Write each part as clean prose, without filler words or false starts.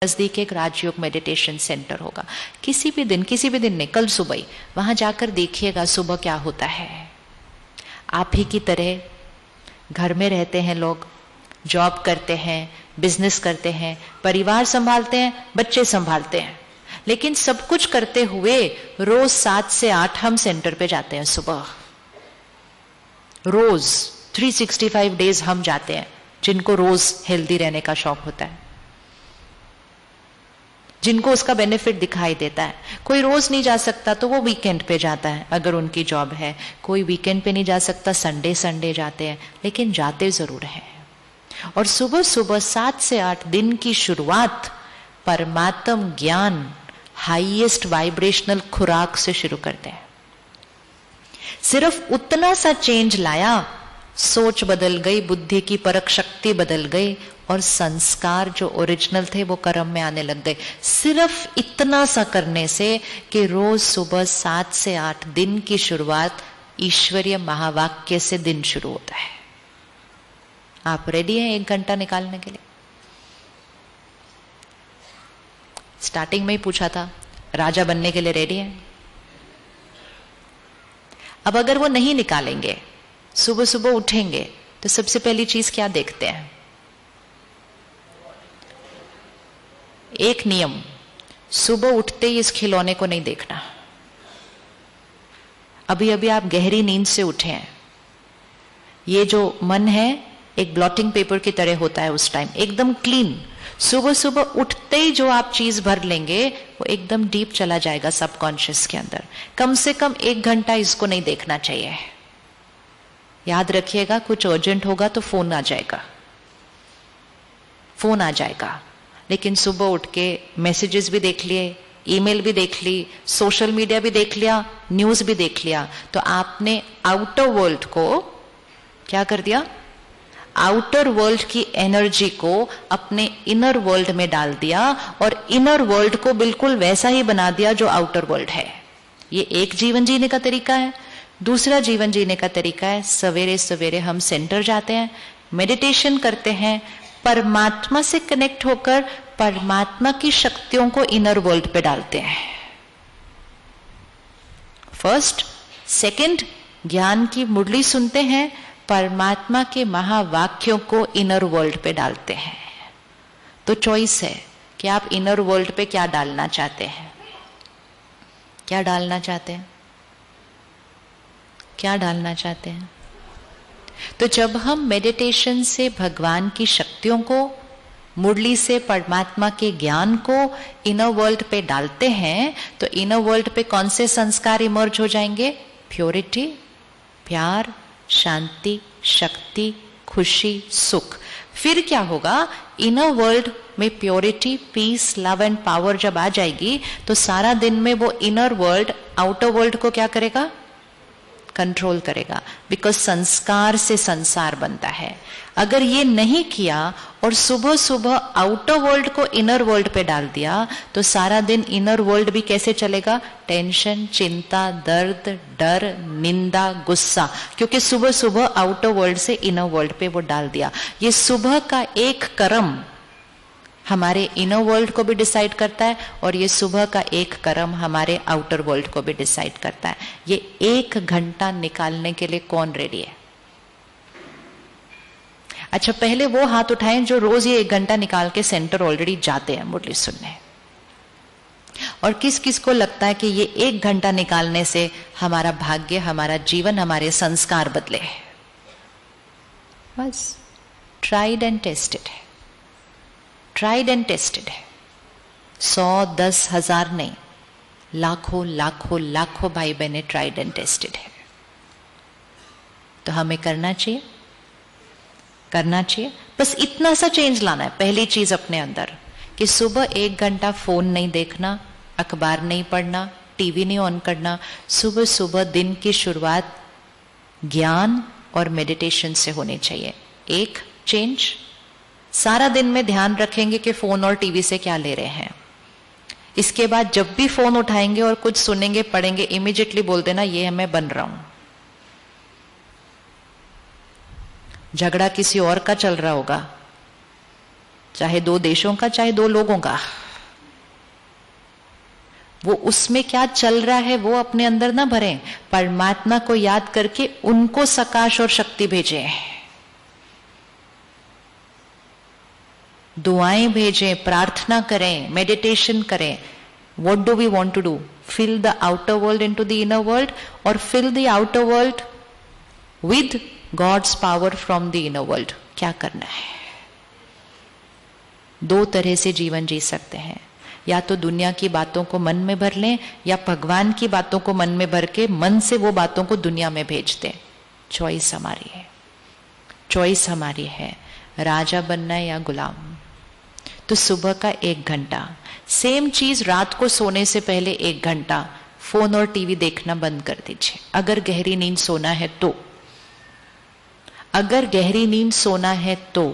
नजदीक एक राजयोग meditation centre होगा। किसी भी दिन नहीं, कल सुबह ही वहां जाकर देखिएगा सुबह क्या होता है। आप ही की तरह घर में रहते हैं लोग, जॉब करते हैं, बिजनेस करते हैं, परिवार संभालते हैं, बच्चे संभालते हैं, लेकिन सब कुछ करते हुए रोज 7 से 8 हम सेंटर पे जाते हैं सुबह। रोज 365 डेज हम जाते हैं, जिनको रोज हेल्दी रहने का शौक होता है, जिनको उसका बेनिफिट दिखाई देता है। कोई रोज नहीं जा सकता तो वो वीकेंड पे जाता है अगर उनकी जॉब है, कोई वीकेंड पे नहीं जा सकता, संडे जाते हैं, लेकिन जाते जरूर हैं। और सुबह सुबह 7 से 8 दिन की शुरुआत परमात्म ज्ञान हाईएस्ट वाइब्रेशनल खुराक से शुरू करते हैं। सिर्फ उतना सा चेंज लाया, सोच बदल गई, बुद्धि की परख शक्ति बदल गई और संस्कार जो ओरिजिनल थे वो कर्म में आने लग गए। सिर्फ इतना सा करने से कि रोज सुबह 7 से 8 दिन की शुरुआत ईश्वरीय महावाक्य से दिन शुरू होता है। आप रेडी हैं 1 घंटा निकालने के लिए? स्टार्टिंग में ही पूछा था, राजा बनने के लिए रेडी हैं? अब अगर वो नहीं निकालेंगे, सुबह सुबह उठेंगे, तो सबसे पहली चीज क्या देखते हैं? एक नियम, सुबह उठते ही इस खिलौने को नहीं देखना। अभी अभी आप गहरी नींद से उठे हैं, ये जो मन है एक ब्लॉटिंग पेपर की तरह होता है उस टाइम, एकदम क्लीन। सुबह सुबह उठते ही जो आप चीज भर लेंगे वो एकदम डीप चला जाएगा सबकॉन्शियस के अंदर। कम से कम 1 घंटा इसको नहीं देखना चाहिए। याद रखिएगा, कुछ अर्जेंट होगा तो फोन आ जाएगा, लेकिन सुबह उठ के मैसेजेस भी देख लिए, ईमेल भी देख ली, सोशल मीडिया भी देख लिया, न्यूज भी देख लिया, तो आपने आउटर वर्ल्ड को क्या कर दिया? आउटर वर्ल्ड की एनर्जी को अपने इनर वर्ल्ड में डाल दिया और इनर वर्ल्ड को बिल्कुल वैसा ही बना दिया जो आउटर वर्ल्ड है। ये एक जीवन जीने का तरीका है। दूसरा जीवन जीने का तरीका है, सवेरे सवेरे हम सेंटर जाते हैं, मेडिटेशन करते हैं, परमात्मा से कनेक्ट होकर परमात्मा की शक्तियों को इनर वर्ल्ड पे डालते हैं। फर्स्ट, सेकंड, ज्ञान की मुरली सुनते हैं, परमात्मा के महावाक्यों को इनर वर्ल्ड पे डालते हैं। तो चॉइस है कि आप इनर वर्ल्ड पे क्या डालना चाहते हैं। क्या डालना चाहते हैं? क्या डालना चाहते हैं? तो जब हम मेडिटेशन से भगवान की शक्तियों को, मुरली से परमात्मा के ज्ञान को इनर वर्ल्ड पे डालते हैं, तो इनर वर्ल्ड पे कौन से संस्कार इमर्ज हो जाएंगे? प्योरिटी, प्यार, शांति, शक्ति, खुशी, सुख। फिर क्या होगा? इनर वर्ल्ड में purity, peace, love and power जब आ जाएगी तो सारा दिन में वो इनर वर्ल्ड आउटर वर्ल्ड को क्या करेगा? कंट्रोल करेगा। बिकॉज संस्कार से संसार बनता है। अगर ये नहीं किया और सुबह सुबह आउटर वर्ल्ड को इनर वर्ल्ड पे डाल दिया तो सारा दिन इनर वर्ल्ड भी कैसे चलेगा? टेंशन, चिंता, दर्द, डर, निंदा, गुस्सा, क्योंकि सुबह सुबह आउटर वर्ल्ड से इनर वर्ल्ड पे वो डाल दिया। ये सुबह का एक कर्म हमारे इनर वर्ल्ड को भी डिसाइड करता है और ये सुबह का एक कर्म हमारे आउटर वर्ल्ड को भी डिसाइड करता है। ये 1 घंटा निकालने के लिए कौन रेडी है? अच्छा, पहले वो हाथ उठाएं जो रोज ये 1 घंटा निकाल के सेंटर ऑलरेडी जाते हैं मुरली सुनने। और किस किस को लगता है कि ये 1 घंटा निकालने से हमारा भाग्य, हमारा जीवन, हमारे संस्कार बदले? बस ट्राइड एंड टेस्टेड है, ट्राइड एंड टेस्टेड है। 100, 10, 1000 नहीं, लाखों लाखों लाखों भाई बहनें ट्राइड एंड टेस्टेड है। तो हमें करना चाहिए, बस इतना सा चेंज लाना है। पहली चीज अपने अंदर कि सुबह 1 घंटा फोन नहीं देखना, अखबार नहीं पढ़ना, टीवी नहीं ऑन करना। सुबह सुबह दिन की शुरुआत ज्ञान और मेडिटेशन से होनी चाहिए। एक चेंज। सारा दिन में ध्यान रखेंगे कि फोन और टीवी से क्या ले रहे हैं। इसके बाद जब भी फोन उठाएंगे और कुछ सुनेंगे, पढ़ेंगे, इमीडिएटली बोल देना ये मैं बन रहा हूं। झगड़ा किसी और का चल रहा होगा, चाहे 2 देशों का, चाहे 2 लोगों का, वो उसमें क्या चल रहा है वो अपने अंदर ना भरें, परमात्मा को याद करके उनको सकाश और शक्ति भेजें, दुआएं भेजें, प्रार्थना करें, मेडिटेशन करें. What do we want to do? Fill the outer world into the inner world, or fill the outer world with God's power from the inner world? क्या करना है? 2 तरह से जीवन जी सकते हैं. या तो दुनिया की बातों को मन में भर लें, या भगवान की बातों को मन में भर के मन से वो बातों को दुनिया में भेज दें. चॉइस हमारी है. चॉइस हमारी है, राजा बनना है या गुलाम. तो सुबह का 1 घंटा, सेम चीज रात को सोने से पहले 1 घंटा फोन और टीवी देखना बंद कर दीजिए. अगर गहरी नींद सोना है तो, अगर गहरी नींद सोना है तो.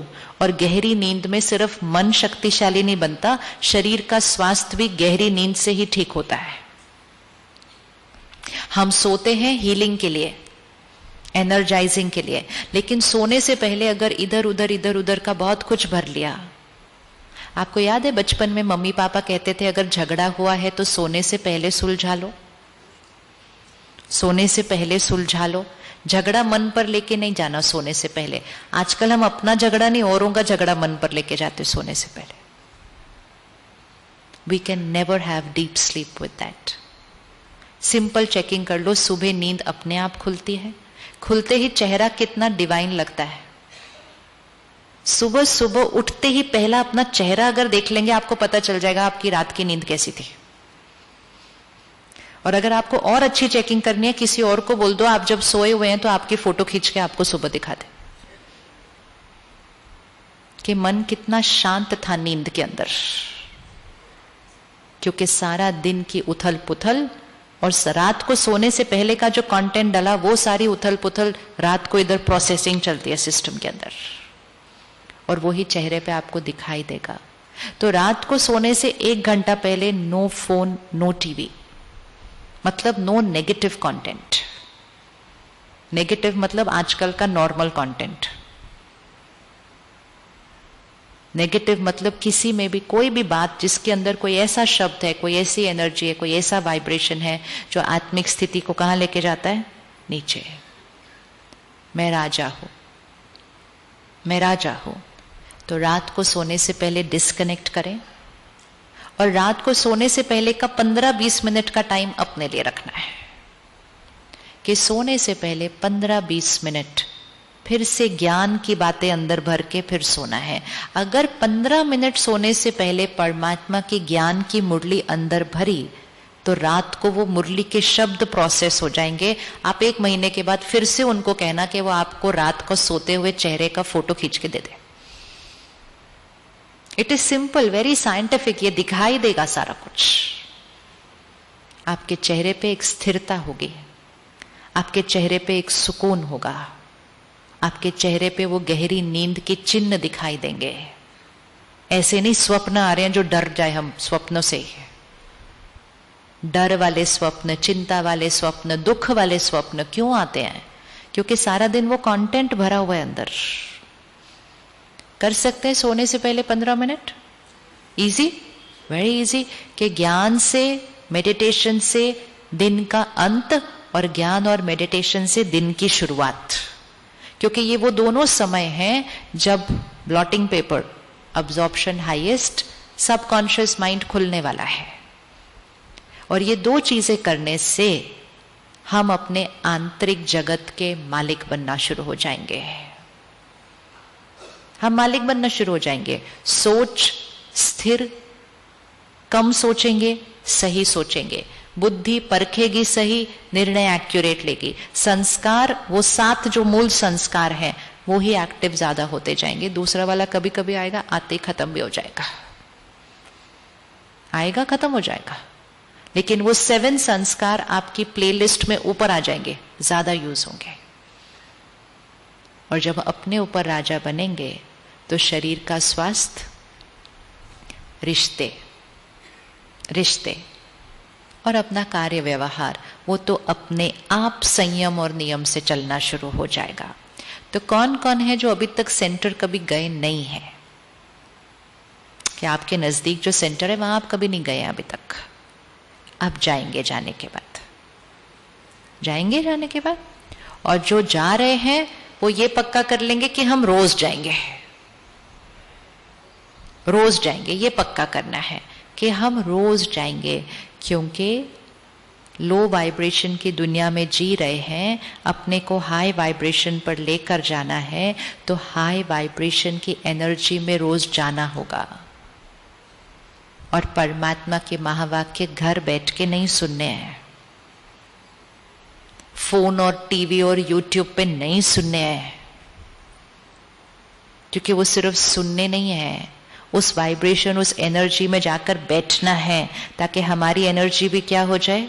और गहरी नींद में सिर्फ मन शक्तिशाली नहीं बनता, शरीर का स्वास्थ्य भी गहरी नींद से ही ठीक होता है. हम सोते हैं हीलिंग के लिए, एनर्जाइजिंग के लिए, लेकिन सोने से पहले अगर इधर उधर का बहुत कुछ भर लिया. आपको याद है बचपन में मम्मी पापा कहते थे अगर झगड़ा हुआ है तो सोने से पहले सुलझा लो, सोने से पहले सुलझा लो. झगड़ा मन पर लेके नहीं जाना सोने से पहले. आजकल हम अपना झगड़ा नहीं, औरों का झगड़ा मन पर लेके जाते सोने से पहले. We can never have deep sleep with that. Simple checking कर लो, सुबह नींद अपने आप खुलती है. खुलते ही चेहरा कितना डिवाइन लगता है. सुबह सुबह उठते ही पहला अपना चेहरा अगर देख लेंगे, आपको पता चल जाएगा आपकी रात की नींद कैसी थी. और अगर आपको और अच्छी चेकिंग करनी है, किसी और को बोल दो आप जब सोए हुए हैं तो आपकी फोटो खींच के आपको सुबह दिखा दे कि मन कितना शांत था नींद के अंदर. क्योंकि सारा दिन की उथल पुथल और रात को सोने से पहले का जो कंटेंट डला, वो सारी उथल पुथल रात को इधर प्रोसेसिंग चलती है सिस्टम के अंदर, और वही चेहरे पे आपको दिखाई देगा. तो रात को सोने से 1 घंटा पहले नो फोन, नो टीवी, मतलब नो नेगेटिव कंटेंट. नेगेटिव मतलब आजकल का नॉर्मल कंटेंट. नेगेटिव मतलब किसी में भी कोई भी बात जिसके अंदर कोई ऐसा शब्द है, कोई ऐसी एनर्जी है, कोई ऐसा वाइब्रेशन है जो आत्मिक स्थिति को कहां लेके जाता है? नीचे. मैं राजा हूं, मैं राजा हूं. तो रात को सोने से पहले डिस्कनेक्ट करें, और रात को सोने से पहले का 15-20 मिनट का टाइम अपने लिए रखना है कि सोने से पहले 15-20 मिनट फिर से ज्ञान की बातें अंदर भर के फिर सोना है. अगर 15 मिनट सोने से पहले परमात्मा की ज्ञान की मुरली अंदर भरी तो रात को वो मुरली के शब्द प्रोसेस हो जाएंगे. आप 1 महीने के बाद फिर से उनको कहना कि वो आपको रात को सोते हुए चेहरे का फोटो खींच के दे दे. It is simple, very scientific. ये दिखाई देगा सारा कुछ. आपके चेहरे पे एक स्थिरता होगी, आपके चेहरे पे एक सुकून होगा, आपके चेहरे पे वो गहरी नींद के चिन्ह दिखाई देंगे. ऐसे नहीं स्वप्न आ रहे हैं जो डर जाए हम स्वप्नों से. डर वाले स्वप्न, चिंता वाले स्वप्न, दुख वाले स्वप्न क्यों आते हैं? क्योंकि सारा दिन वो कंटेंट भरा हुआ है अंदर. कर सकते हैं सोने से पहले 15 मिनट. Easy, very easy. कि ज्ञान से, मेडिटेशन से दिन का अंत, और ज्ञान और मेडिटेशन से दिन की शुरुआत. क्योंकि ये वो दोनों समय हैं जब blotting paper, absorption highest, subconscious mind खुलने वाला है. और ये 2 चीजें करने से हम अपने आंतरिक जगत के मालिक बनना शुरू हो जाएंगे. हम मालिक बनना शुरू हो जाएंगे. सोच स्थिर, कम सोचेंगे, सही सोचेंगे. बुद्धि परखेगी सही, निर्णय एक्यूरेट लेगी. संस्कार, वो 7 जो मूल संस्कार हैं वो ही एक्टिव ज्यादा होते जाएंगे. दूसरा वाला कभी कभी आएगा, आते ही खत्म भी हो जाएगा. आएगा, खत्म हो जाएगा. लेकिन वो 7 संस्कार आपकी प्लेलिस्ट में ऊपर आ जाएंगे, ज्यादा यूज होंगे. और जब अपने ऊपर राजा बनेंगे तो शरीर का स्वास्थ्य, रिश्ते और अपना कार्य व्यवहार, वो तो अपने आप संयम और नियम से चलना शुरू हो जाएगा. तो कौन कौन है जो अभी तक सेंटर कभी गए नहीं है? कि आपके नज़दीक जो सेंटर है वहाँ आप कभी नहीं गए अभी तक, अब जाएंगे जाने के बाद, जाएंगे जाने के बाद। और जो जा रहे हैं वो ये पक्का कर लेंगे कि हम रोज जाएंगे, रोज जाएंगे, ये पक्का करना है कि हम रोज जाएंगे, क्योंकि लो वाइब्रेशन की दुनिया में जी रहे हैं, अपने को हाई वाइब्रेशन पर लेकर जाना है, तो हाई वाइब्रेशन की एनर्जी में रोज जाना होगा। और परमात्मा के महावाक्य घर बैठ के नहीं सुनने हैं, फोन और टीवी और यूट्यूब पे नहीं सुनने हैं, क्योंकि वो सिर्फ सुनने नहीं है, उस वाइब्रेशन, उस एनर्जी में जाकर बैठना है, ताकि हमारी एनर्जी भी क्या हो जाए।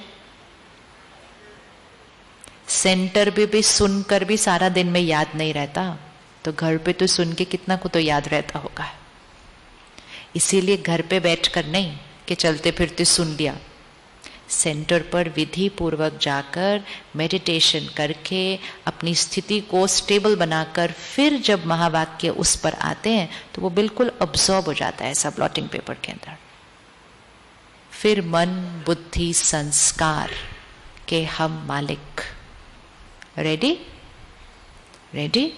सेंटर भी सुनकर भी सारा दिन में याद नहीं रहता, तो घर पे तो सुन के कितना को तो याद रहता होगा। इसीलिए घर पे बैठकर नहीं कि चलते फिरते सुन लिया, सेंटर पर विधि पूर्वक जाकर मेडिटेशन करके अपनी स्थिति को स्टेबल बनाकर फिर जब महावाक्य उस पर आते हैं तो वो बिल्कुल अब्सॉर्ब हो जाता है ऐसा ब्लॉटिंग पेपर के अंदर। फिर मन बुद्धि संस्कार के हम मालिक। Ready ready.